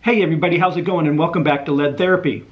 Hey everybody, how's it going, and welcome back to Lead Therapy.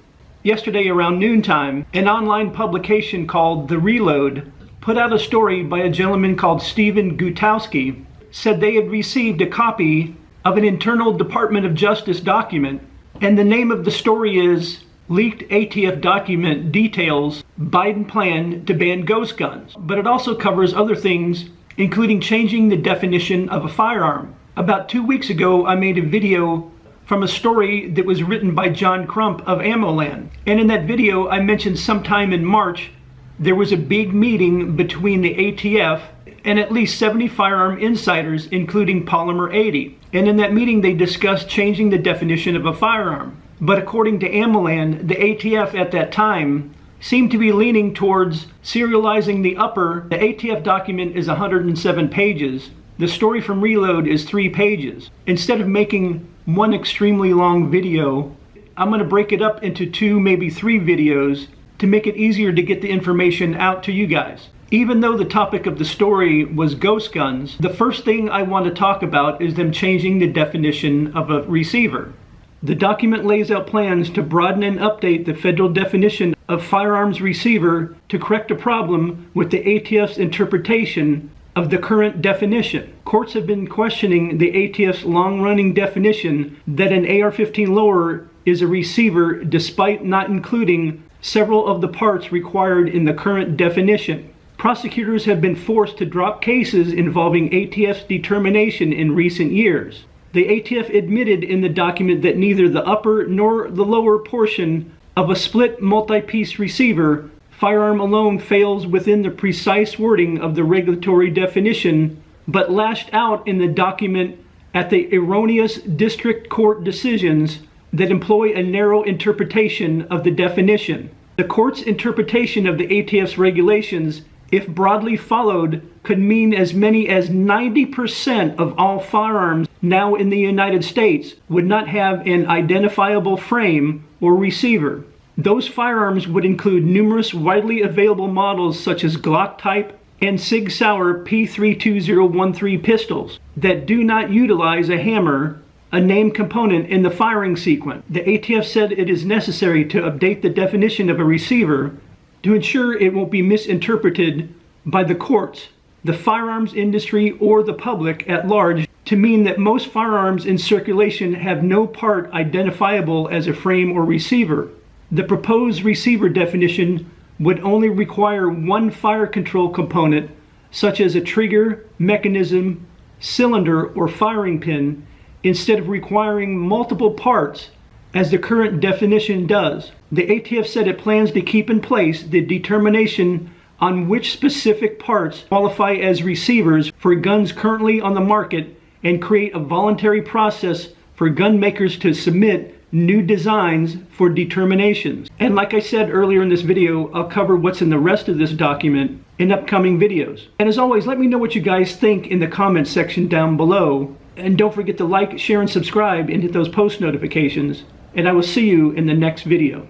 Yesterday around noontime, an online publication called The Reload put out a story by a gentleman called Stephen Gutowski. Said they had received a copy of an internal Department of Justice document, and the name of the story is Leaked ATF Document Details Biden Plan to Ban Ghost Guns. But it also covers other things, including changing the definition of a firearm. About 2 weeks ago, I made a video from a story that was written by John Crump of AmmoLand. And in that video, I mentioned sometime in March, there was a big meeting between the ATF and at least 70 firearm insiders, including Polymer 80. And in that meeting, they discussed changing the definition of a firearm. But according to AmmoLand, the ATF at that time seemed to be leaning towards serializing the upper. The ATF document is 107 pages. The story from Reload is 3 pages. Instead of making one extremely long video, I'm going to break it up into 2, maybe 3 videos to make it easier to get the information out to you guys. Even though the topic of the story was ghost guns, the first thing I want to talk about is them changing the definition of a receiver. The document lays out plans to broaden and update the federal definition of firearms receiver to correct a problem with the ATF's interpretation of the current definition. Courts have been questioning the ATF's long-running definition that an AR-15 lower is a receiver, despite not including several of the parts required in the current definition. Prosecutors have been forced to drop cases involving ATF's determination in recent years. The ATF admitted in the document that neither the upper nor the lower portion of a split multi-piece receiver firearm alone fails within the precise wording of the regulatory definition, but lashed out in the document at the erroneous district court decisions that employ a narrow interpretation of the definition. The court's interpretation of the ATF's regulations, if broadly followed, could mean as many as 90% of all firearms now in the United States would not have an identifiable frame or receiver. Those firearms would include numerous widely available models such as Glock type and Sig Sauer P32013 pistols that do not utilize a hammer, a named component in the firing sequence. The ATF said it is necessary to update the definition of a receiver to ensure it won't be misinterpreted by the courts, the firearms industry, or the public at large to mean that most firearms in circulation have no part identifiable as a frame or receiver. The proposed receiver definition would only require one fire control component, such as a trigger, mechanism, cylinder, or firing pin, instead of requiring multiple parts, as the current definition does. The ATF said it plans to keep in place the determination on which specific parts qualify as receivers for guns currently on the market and create a voluntary process for gun makers to submit new designs for determinations. And like I said earlier in this video, I'll cover what's in the rest of this document in upcoming videos. And as always, let me know what you guys think in the comments section down below. And don't forget to like, share, and subscribe, and hit those post notifications. And I will see you in the next video.